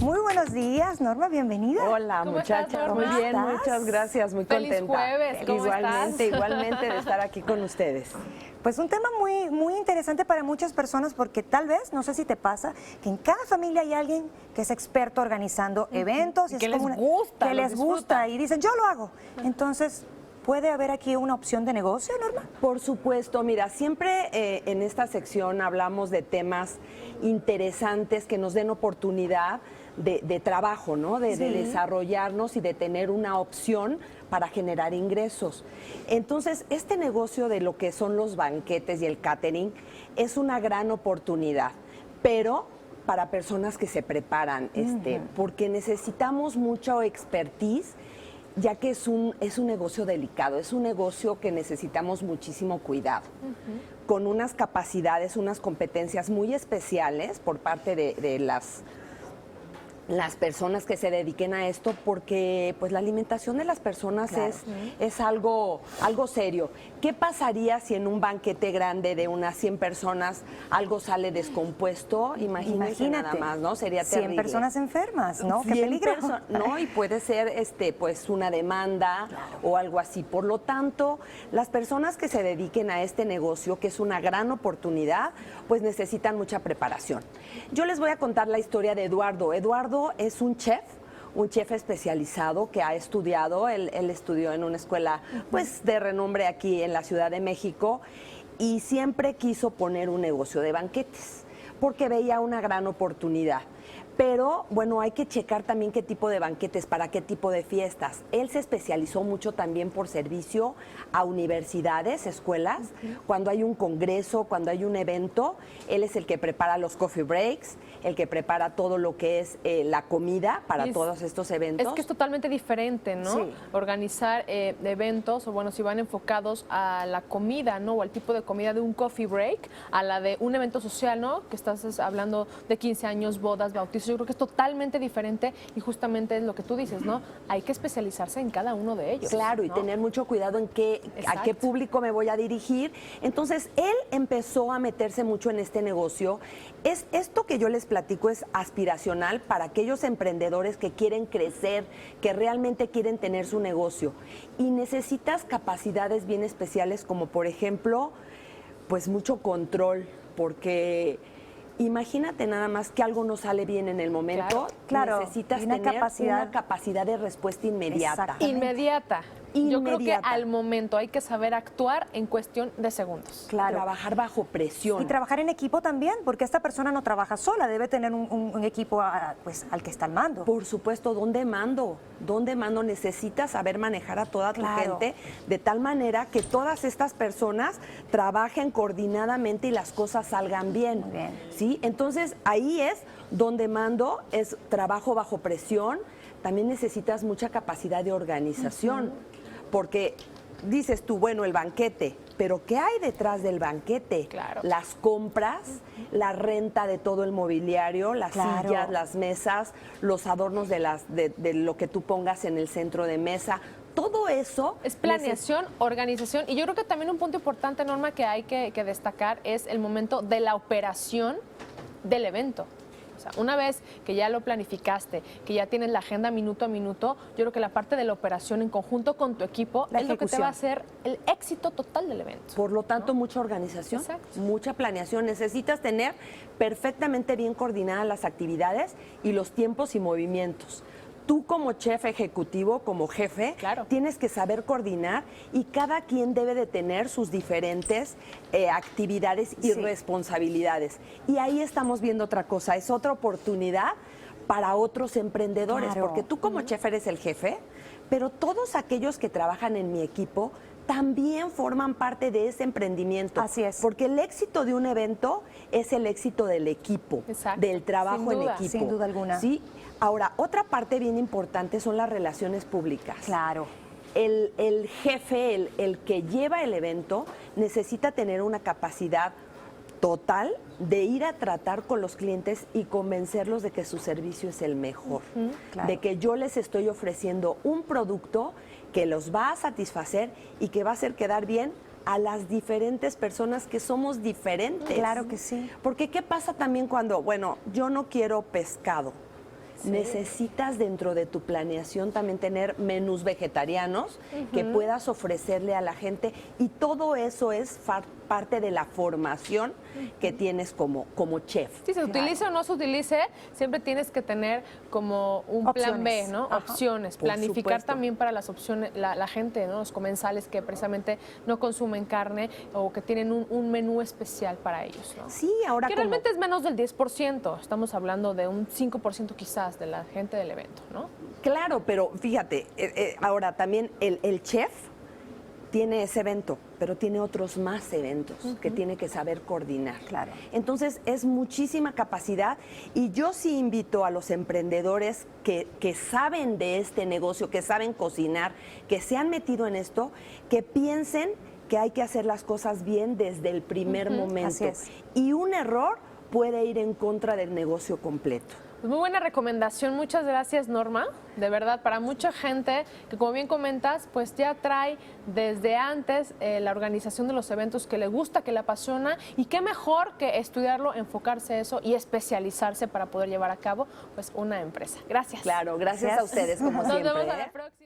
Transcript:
Muy buenos días, Norma, bienvenida. Hola, muchachas, muy bien, muchas gracias, muy Feliz contenta. Jueves, ¿cómo igualmente, estás? igualmente de estar aquí con ustedes. Pues un tema muy interesante para muchas personas porque tal vez, no sé si te pasa, que en cada familia hay alguien que es experto organizando eventos. Y es que les como gusta, que lo les gusta y dicen, yo lo hago. Entonces, ¿puede haber aquí una opción de negocio, Norma? Por supuesto, mira, siempre en esta sección hablamos de temas interesantes que nos den oportunidad de trabajo, ¿no? De desarrollarnos y de tener una opción para generar ingresos. Entonces, este negocio de lo que son los banquetes y el catering es una gran oportunidad, pero para personas que se preparan, porque necesitamos mucha expertise, ya que es un negocio delicado, es un negocio que necesitamos muchísimo cuidado, con unas capacidades, unas competencias muy especiales por parte de las personas que se dediquen a esto, porque pues la alimentación de las personas es algo serio. ¿Qué pasaría si en un banquete grande de unas 100 personas algo sale descompuesto? Imagínate nada más, ¿no? Sería 100 terrible. personas enfermas, ¿no? ¡Qué peligro! ¿No? Y puede ser pues una demanda o algo así. Por lo tanto, las personas que se dediquen a este negocio, que es una gran oportunidad, pues necesitan mucha preparación. Yo les voy a contar la historia de Eduardo. Eduardo es un chef especializado que ha estudiado, él estudió en una escuela pues de renombre aquí en la Ciudad de México y siempre quiso poner un negocio de banquetes porque veía una gran oportunidad. Pero, bueno, hay que checar también qué tipo de banquetes, para qué tipo de fiestas. Él se especializó mucho también por servicio a universidades, escuelas. Cuando hay un congreso, cuando hay un evento, él es el que prepara los coffee breaks, el que prepara todo lo que es la comida para todos estos eventos. Es que es totalmente diferente, ¿no? Sí. Organizar eventos, o bueno, si van enfocados a la comida, ¿no? O al tipo de comida de un coffee break, a la de un evento social, ¿no? Que estás hablando de 15 años, bodas, bautizos. Yo creo que es totalmente diferente y justamente es lo que tú dices, ¿no? Hay que especializarse en cada uno de ellos. Claro, y ¿no? tener mucho cuidado en a qué público me voy a dirigir. Entonces, él empezó a meterse mucho en este negocio. Esto que yo les platico es aspiracional para aquellos emprendedores que quieren crecer, que realmente quieren tener su negocio. Y necesitas capacidades bien especiales como, por ejemplo, pues mucho control, porque imagínate nada más que algo no sale bien en el momento. Claro. Necesitas una tener capacidad una capacidad de respuesta inmediata. Exactamente. Inmediata. Yo creo que Inmediata. al momento hay que saber actuar en cuestión de segundos. Claro. Trabajar bajo presión. Y trabajar en equipo también, porque esta persona no trabaja sola, debe tener un equipo pues, al que está al mando. Por supuesto, ¿dónde mando? ¿Dónde mando? Necesitas saber manejar a toda tu gente de tal manera que todas estas personas trabajen coordinadamente y las cosas salgan bien. Muy bien. ¿Sí? Entonces, ahí es donde mando, es trabajo bajo presión. También necesitas mucha capacidad de organización, porque dices tú, bueno, el banquete, pero ¿qué hay detrás del banquete? Claro. Las compras, la renta de todo el mobiliario, las sillas, las mesas, los adornos de lo que tú pongas en el centro de mesa. Todo eso es planeación, organización, y yo creo que también un punto importante, Norma, que hay que destacar es el momento de la operación del evento. O sea, una vez que ya lo planificaste, que ya tienes la agenda minuto a minuto, yo creo que la parte de la operación en conjunto con tu equipo es lo que te va a hacer el éxito total del evento. Por lo tanto, mucha organización, mucha planeación. Necesitas tener perfectamente bien coordinadas las actividades y los tiempos y movimientos. Tú como chef ejecutivo, como jefe, tienes que saber coordinar y cada quien debe de tener sus diferentes actividades y responsabilidades. Y ahí estamos viendo otra cosa, es otra oportunidad para otros emprendedores, porque tú como chef eres el jefe, pero todos aquellos que trabajan en mi equipo también forman parte de ese emprendimiento. Así es. Porque el éxito de un evento es el éxito del equipo, del trabajo en equipo. Sin duda alguna. ¿Sí? Ahora, otra parte bien importante son las relaciones públicas. Claro. El jefe, el que lleva el evento, necesita tener una capacidad total de ir a tratar con los clientes y convencerlos de que su servicio es el mejor, de que yo les estoy ofreciendo un producto que los va a satisfacer y que va a hacer quedar bien a las diferentes personas que somos diferentes. Claro que sí. Porque ¿qué pasa también cuando, bueno, yo no quiero pescado? necesitas dentro de tu planeación también tener menús vegetarianos que puedas ofrecerle a la gente, y todo eso es parte de la formación que tienes como chef. Sí, se utilice o no se utilice, siempre tienes que tener como un plan B, Opciones. ¿no? Ajá. Opciones, Por planificar supuesto. también para las opciones, la gente, ¿no? Los comensales que precisamente no consumen carne o que tienen un menú especial para ellos, ¿no? Sí, ahora Que como- realmente es menos del 10%, estamos hablando de un 5% quizás de la gente del evento, ¿no? Claro, pero fíjate, ahora también el chef tiene ese evento, pero tiene otros más eventos que tiene que saber coordinar. Claro. Entonces es muchísima capacidad, y yo sí invito a los emprendedores que saben de este negocio, que saben cocinar, que se han metido en esto, que piensen que hay que hacer las cosas bien desde el primer momento. Así es. Y un error puede ir en contra del negocio completo. Pues muy buena recomendación, muchas gracias, Norma. De verdad, para mucha gente que, como bien comentas, pues ya trae desde antes la organización de los eventos, que le gusta, que le apasiona, y qué mejor que estudiarlo, enfocarse a eso y especializarse para poder llevar a cabo pues una empresa. Gracias. Claro, gracias a ustedes como Nos siempre. vemos a ¿eh? la próxima.